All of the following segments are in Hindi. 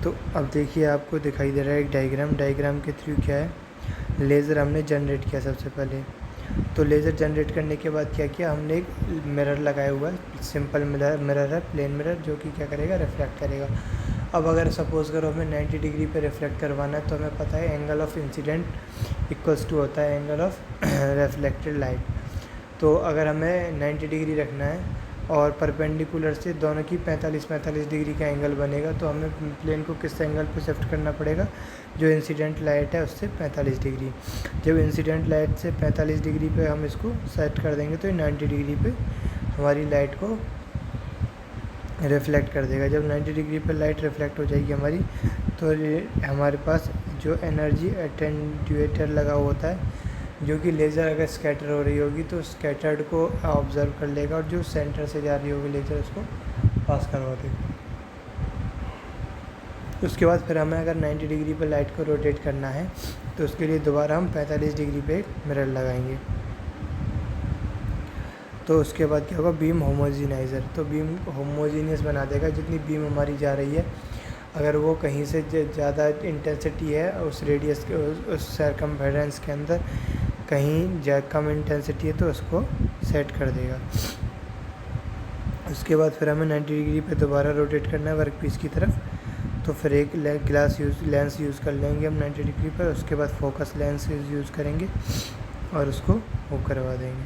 तो अब देखिए आपको दिखाई दे रहा है एक डायग्राम के थ्रू क्या है, लेज़र हमने जनरेट किया सबसे पहले। तो लेज़र जनरेट करने के बाद क्या किया हमने, एक मिरर लगाया हुआ है, सिंपल मिरर है, प्लेन मिरर, जो कि क्या करेगा, रिफ्लेक्ट करेगा। अब अगर सपोज़ करो हमें 90 डिग्री पे रिफ्लेक्ट करवाना है, तो हमें पता है angle of incident equals to होता है एंगल ऑफ रिफ्लेक्टेड लाइट। तो अगर हमें 90 डिग्री रखना है और परपेंडिकुलर से दोनों की 45 डिग्री का एंगल बनेगा, तो हमें प्लेन को किस एंगल पे शिफ्ट करना पड़ेगा, जो इंसिडेंट लाइट है उससे 45 डिग्री। जब इंसिडेंट लाइट से 45 डिग्री पे हम इसको सेट कर देंगे तो ये 90 डिग्री पे हमारी लाइट को रिफ्लेक्ट कर देगा। जब 90 डिग्री पे लाइट रिफ्लेक्ट हो जाएगी हमारी, तो ये हमारे पास जो एनर्जी अटेंड्यूएटर लगा होता है, जो कि लेज़र अगर स्कैटर हो रही होगी तो स्कैटर्ड को ऑब्जर्व कर लेगा और जो सेंटर से जा रही होगी लेज़र उसको पास करवा देगा। उसके बाद फिर हमें अगर 90 डिग्री पर लाइट को रोटेट करना है, तो उसके लिए दोबारा हम 45 डिग्री पे एक मिरर लगाएंगे। तो उसके बाद क्या होगा, बीम होमोजीनाइज़र, तो बीम होमोजीनियस बना देगा। जितनी बीम हमारी जा रही है, अगर वो कहीं से ज़्यादा इंटेंसिटी है उस रेडियस के, उस सर्कमफेरेंस के अंदर कहीं कम इंटेंसिटी है, तो उसको सेट कर देगा। उसके बाद फिर हमें 90 डिग्री पे दोबारा रोटेट करना है वर्क पीस की तरफ। तो फिर एक लेंस यूज़ कर लेंगे हम 90 डिग्री पर। उसके बाद फोकस लेंस यूज़ करेंगे और उसको वो करवा देंगे।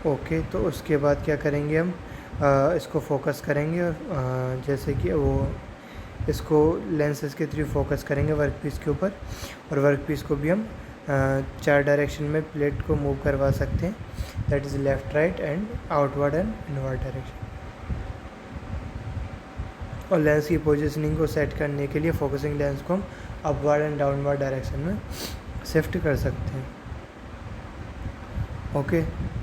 ओके, तो उसके बाद क्या करेंगे हम, इसको फोकस करेंगे और जैसे कि वो इसको लेंसेज के थ्रू फोकस करेंगे वर्क पीस के ऊपर। और वर्क पीस को भी हम 4 डायरेक्शन में प्लेट को मूव करवा सकते हैं, that is left, right and outward and inward direction. और लेंस की पोजीशनिंग को सेट करने के लिए फोकसिंग लेंस को हम अपवर्ड एंड डाउनवर्ड डायरेक्शन में शिफ्ट कर सकते हैं। ओके,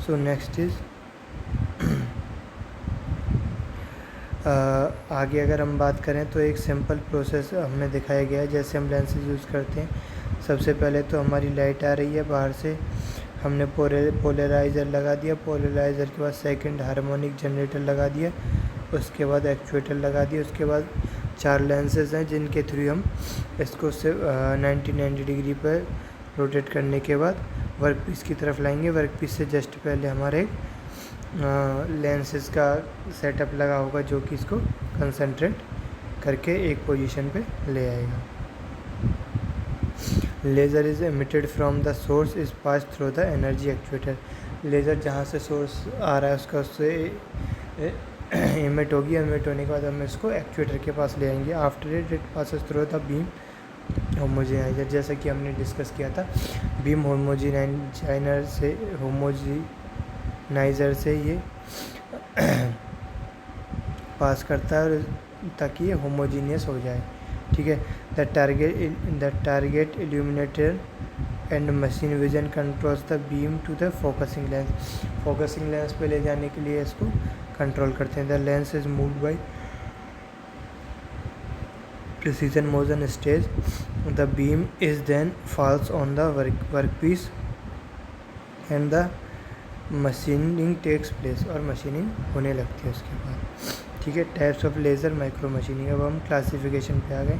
सो नेक्स्ट इज़ आगे अगर हम बात करें तो एक सिंपल प्रोसेस हमें दिखाया गया है जैसे हम लेंसेज यूज़ करते हैं। सबसे पहले तो हमारी लाइट आ रही है बाहर से, हमने पोलराइज़र लगा दिया। पोलराइज़र के बाद सेकंड हार्मोनिक जनरेटर लगा दिया। उसके बाद एक्चुएटर लगा दिया। उसके बाद 4 लेंसेज हैं जिनके थ्रू हम इसको से 90 डिग्री पर रोटेट करने के बाद वर्क पीस की तरफ लाएंगे। वर्क पीस से जस्ट पहले हमारे लेंसेज का सेटअप लगा होगा, जो कि इसको कंसंट्रेट करके एक पोजीशन पे ले आएगा। Laser is emitted from the source is pass through the energy actuator. Laser जहाँ से सोर्स आ रहा है उसका उससे एमिट होगी। एमिट होने के बाद हम इसको एक्चुएटर के पास ले आएंगे। After it passes through the beam homogeniser, जैसा कि हमने डिस्कस किया था। बीम होमोजेनाइजर से ये पास करता है ताकि ये होमोजीनियस हो जाए। ठीक है। The target illuminator and machine vision controls the beam to the focusing lens. Focusing lens पे ले जाने के लिए इसको कंट्रोल करते हैं। The lens is moved by precision motion stage. The beam is then falls on the workpiece and the machining takes place, और मशीनिंग होने लगती है उसके बाद। ठीक है। Types of laser micro machining. अब हम क्लासिफिकेशन पे आ गए।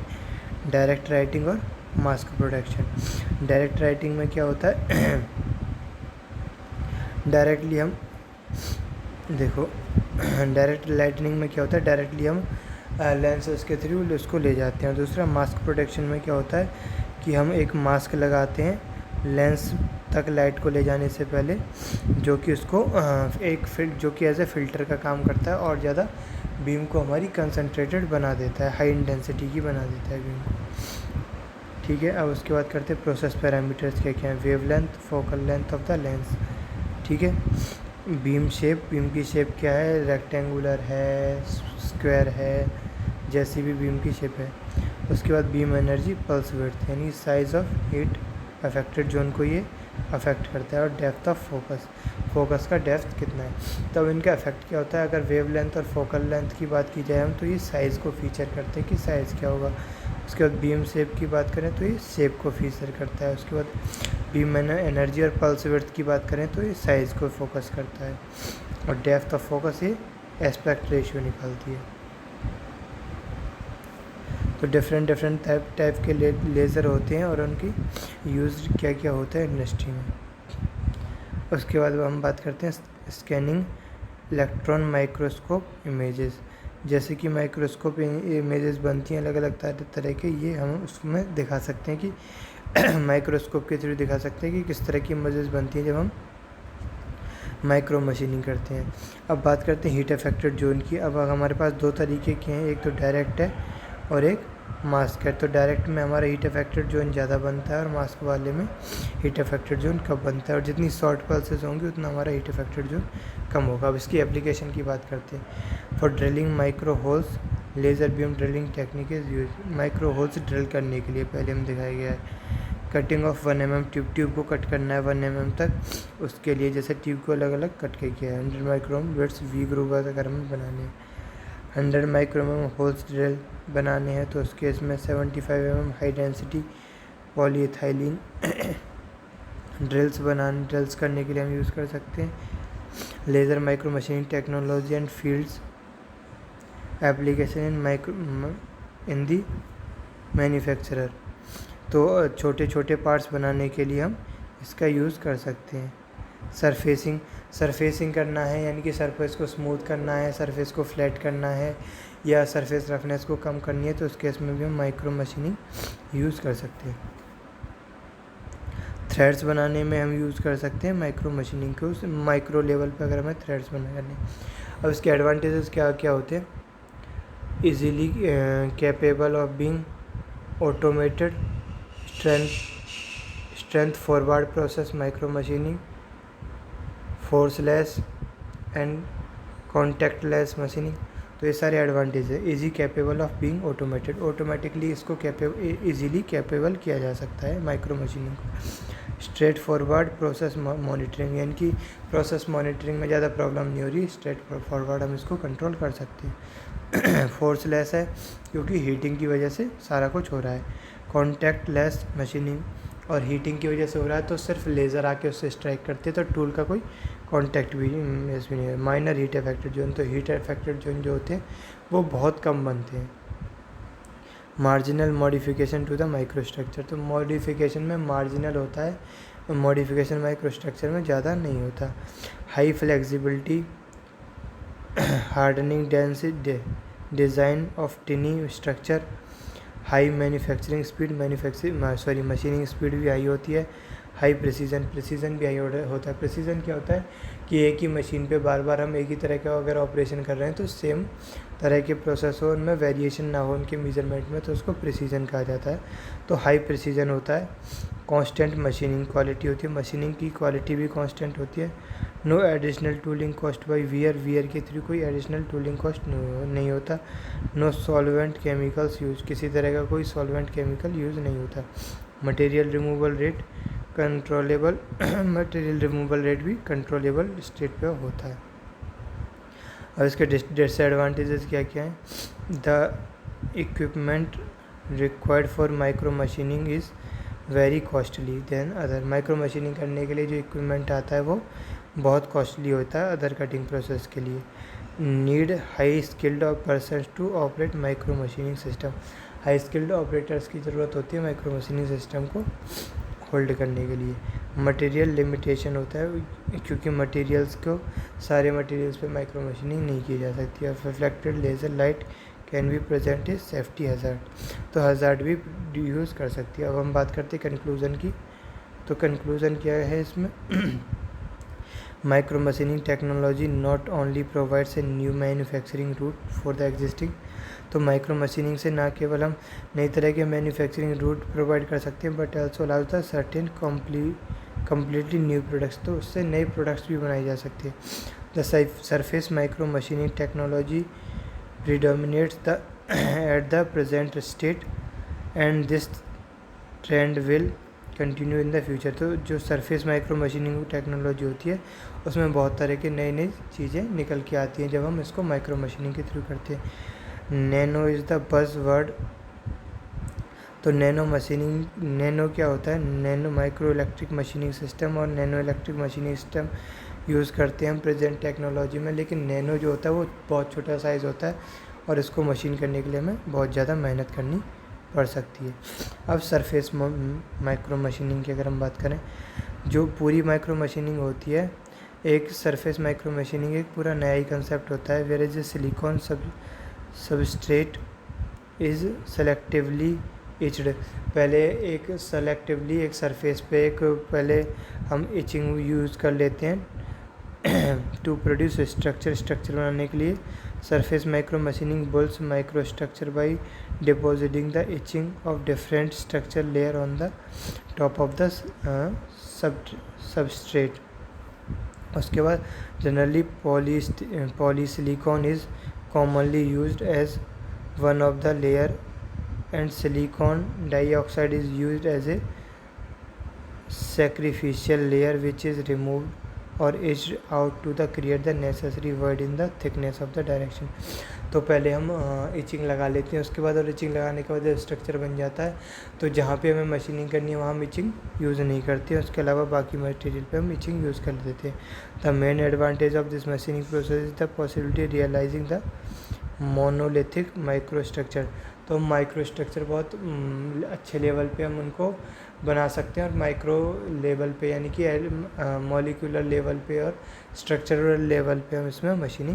डायरेक्ट राइटिंग और मास्क प्रोडक्शन। डायरेक्ट राइटिंग में क्या होता है, डायरेक्टली हम देखो, डायरेक्ट लाइटनिंग में क्या होता है, डायरेक्टली हम लेंसेज के थ्रू उसको ले जाते हैं। दूसरा मास्क प्रोटेक्शन में क्या होता है कि हम एक मास्क लगाते हैं लेंस तक लाइट को ले जाने से पहले, जो कि उसको जो कि एज ए फ़िल्टर का काम करता है और ज़्यादा बीम को हमारी कंसंट्रेटेड बना देता है, हाई इंटेंसिटी की बना देता है बीम को। ठीक है। अब उसके बाद करते हैं प्रोसेस पैरामीटर्स क्या क्या हैं। Wavelength, focal length of the lens. ठीक है। बीम शेप, बीम की शेप क्या है, रेक्टेंगुलर है, स्क्वायर है, जैसी भी बीम की शेप है। उसके बाद बीम एनर्जी, पल्स विड्थ यानी size of heat affected zone को ये अफेक्ट करता है। और डेप्थ ऑफ फोकस का डेप्थ कितना है। तब इनका इफेक्ट क्या होता है, अगर वेव लेंथ और फोकल लेंथ की बात की जाए हम, तो ये साइज़ को फीचर करते हैं कि साइज़ क्या होगा। उसके बाद बीम शेप की बात करें तो ये शेप को फीचर करता है। उसके बाद बीम एनर्जी और पल्स विड्थ की बात करें तो ये साइज़ को फोकस करता है। और डेप्थ ऑफ फोकस ये एस्पेक्ट रेशियो निकालती है। तो डिफरेंट डिफरेंट टाइप के लेज़र होते हैं और उनकी यूज़ क्या क्या होता है इंडस्ट्री में। उसके बाद हम बात करते हैं स्कैनिंग इलेक्ट्रॉन माइक्रोस्कोप इमेजेस। जैसे कि माइक्रोस्कोप इमेजेस बनती हैं अलग अलग तरह के, ये हम उसमें दिखा सकते हैं कि माइक्रोस्कोप के थ्रू दिखा सकते हैं कि किस तरह की इमेजेस बनती हैं जब हम माइक्रो मशीनिंग करते हैं। अब बात करते हैं हीट अफेक्टेड जोन की। अब हमारे पास दो तरीके के हैं, एक तो डायरेक्ट है और एक मास्क है। तो डायरेक्ट में हमारा हीट अफेक्टेड जोन ज़्यादा बनता है और मास्क वाले में हीट अफेक्टेड जोन कम बनता है, और जितनी शॉर्ट पल्सेस होंगी उतना हमारा हीट अफेक्टेड जोन कम होगा। अब इसकी एप्लीकेशन की बात करते हैं। For drilling micro holes laser beam drilling technique is use. Micro holes drill करने के लिए पहले हम दिखाया गया है। कटिंग ऑफ 1 mm ट्यूब को कट करना है 1 mm तक, उसके लिए जैसे ट्यूब को अलग अलग कट के किया है। 100 माइक्रोम विड्थ वी ग्रूव अगर हमें बनाने हैं, 100 माइक्रोम होल्स ड्रिल बनाने हैं तो उसके इसमें 75 mm high density polyethylene drills करने के लिए हम यूज़ कर सकते हैं। Laser micro machining technology and fields application in the manufacturer. तो छोटे छोटे पार्ट्स बनाने के लिए हम इसका यूज़ कर सकते हैं। सरफेसिंग करना है, यानी कि सरफेस को स्मूथ करना है, सरफेस को फ्लैट करना है, या सरफेस रफनेस को कम करनी है, तो उस केस में भी हम माइक्रो मशीनिंग यूज़ कर सकते हैं। थ्रेड्स बनाने में हम यूज़ कर सकते हैं माइक्रो मशीनिंग को, उस माइक्रो लेवल पे अगर हमें थ्रेड्स बनाने। अब इसके एडवांटेजेस क्या क्या होते हैं? Easily capable of being automated, strength forward process micro machining, forceless and contactless machining. तो ये सारे एडवांटेज है। Easy capable of being automated, automatically इसको इजीली कैपेबल किया जा सकता है माइक्रो मशीनिंग को। स्ट्रेट फॉरवर्ड प्रोसेस मॉनिटरिंग, यानी कि प्रोसेस मॉनिटरिंग में ज़्यादा प्रॉब्लम नहीं हो रही, स्ट्रेट फॉरवर्ड हम इसको कंट्रोल कर सकते हैं। फोर्सलेस है क्योंकि हीटिंग की वजह से सारा कुछ हो रहा है। कॉन्टैक्टलेस मशीनिंग, और हीटिंग की वजह से हो रहा है तो सिर्फ लेज़र आके उससे स्ट्राइक करते हैं, तो टूल का कोई कॉन्टैक्ट भी इसमें नहीं है। माइनर हीट अफेक्टेड जोन, तो हीट अफेक्टेड जोन जो होते हैं वो बहुत कम बनते हैं। Marginal modification to the microstructure, तो मॉडिफिकेशन में मार्जिनल होता है, मॉडिफिकेशन माइक्रोस्ट्रक्चर में ज़्यादा नहीं होता। High flexibility, hardening density design of tiny structure, high manufacturing speed, machining speed भी हाई होती है। हाई प्रिसीजन भी हाई होता है। प्रिसीजन क्या होता है कि एक ही मशीन पे बार बार हम एक ही तरह का अगर ऑपरेशन कर रहे हैं तो सेम तरह के प्रोसेस हो, उनमें वेरिएशन ना हो उनके मेजरमेंट में, तो उसको प्रिसीजन कहा जाता है। तो हाई प्रिसीजन होता है। कांस्टेंट मशीनिंग क्वालिटी होती है, मशीनिंग की क्वालिटी भी कांस्टेंट होती है। No additional tooling cost by wear के थ्रू कोई एडिशनल टूलिंग कॉस्ट नहीं होता। नो सॉल्वेंट केमिकल्स यूज, किसी तरह का कोई सॉल्वेंट केमिकल यूज़ नहीं होता। Material removal rate controllable, material removal rate भी कंट्रोलेबल स्टेट पे होता है। और इसके डिसएडवांटेजेस क्या क्या हैं? The equipment required for micro machining is very costly than other. Micro machining करने के लिए जो इक्विपमेंट आता है वो बहुत कॉस्टली होता है अदर कटिंग प्रोसेस के लिए। Need high skilled person to operate micro machining system, high skilled operators की ज़रूरत होती है माइक्रो मशीनिंग सिस्टम को होल्ड करने के लिए। मटेरियल लिमिटेशन होता है क्योंकि मटेरियल्स को सारे मटेरियल्स पे माइक्रो मशीनिंग नहीं की जा सकती है। Reflected laser light can be present is safety hazard, तो हज़ार्ड भी यूज़ कर सकती है। अब हम बात करते हैं कंक्लूज़न की। तो कंक्लूज़न क्या है इसमें? Micro machining technology not only provides a new manufacturing route for the existing, तो माइक्रो मशीनिंग से ना केवल हम नई तरह के मैन्युफैक्चरिंग रूट प्रोवाइड कर सकते हैं but also allows the certain completely new products, तो उससे नए प्रोडक्ट्स भी बनाए जा सकते हैं। The surface micro machining technology predominates at the present state and this trend will continue in the future। तो जो सरफेस माइक्रो मशीनिंग टेक्नोलॉजी होती है उसमें बहुत तरह के नई चीज़ें निकल के आती हैं जब हम इसको माइक्रो मशीनिंग के थ्रू करते हैं। Nano is the buzzword, तो नैनो मशीनिंग, नैनो क्या होता है? Nano micro electric machining system और nano electric machining system use करते हैं हम प्रेजेंट टेक्नोलॉजी में, लेकिन नैनो जो होता है वो बहुत छोटा साइज़ होता है और इसको मशीन करने के लिए हमें बहुत ज़्यादा मेहनत करनी पड़ सकती है। अब सरफेस माइक्रो मशीनिंग की अगर हम बात करें, जो पूरी माइक्रो मशीनिंग होती है, एक सरफेस माइक्रो मशीनिंग एक पूरा नया ही कंसेप्ट होता है। Where is silicon substrate is selectively etched. पहले एक सेलेक्टिवली एक सरफेस पे एक पहले हम इचिंग यूज़ कर लेते हैं टू प्रोड्यूस स्ट्रक्चर बनाने के लिए। Surface micro machining builds micro structure by depositing the etching of different structure layer on the top of the substrate. उसके बाद generally polysilicon is commonly used as one of the layer and silicon dioxide is used as a sacrificial layer which is removed or etched out to the create the necessary void in the thickness of the direction। तो पहले हम इचिंग लगा लेते हैं, उसके बाद और इचिंग लगाने के बाद स्ट्रक्चर बन जाता है। तो जहाँ पे हमें मशीनिंग करनी है वहाँ हम इचिंग यूज़ नहीं करते हैं, उसके अलावा बाकी मटेरियल पे हम इचिंग यूज़ कर देते हैं। The main advantage of this machining process is the possibility realizing the monolithic micro structure. तो माइक्रो स्ट्रक्चर बहुत अच्छे लेवल पे हम उनको बना सकते हैं, और माइक्रो लेवल पे यानी कि मॉलिक्यूलर लेवल पे और स्ट्रक्चरल लेवल पे हम इसमें मशीनिंग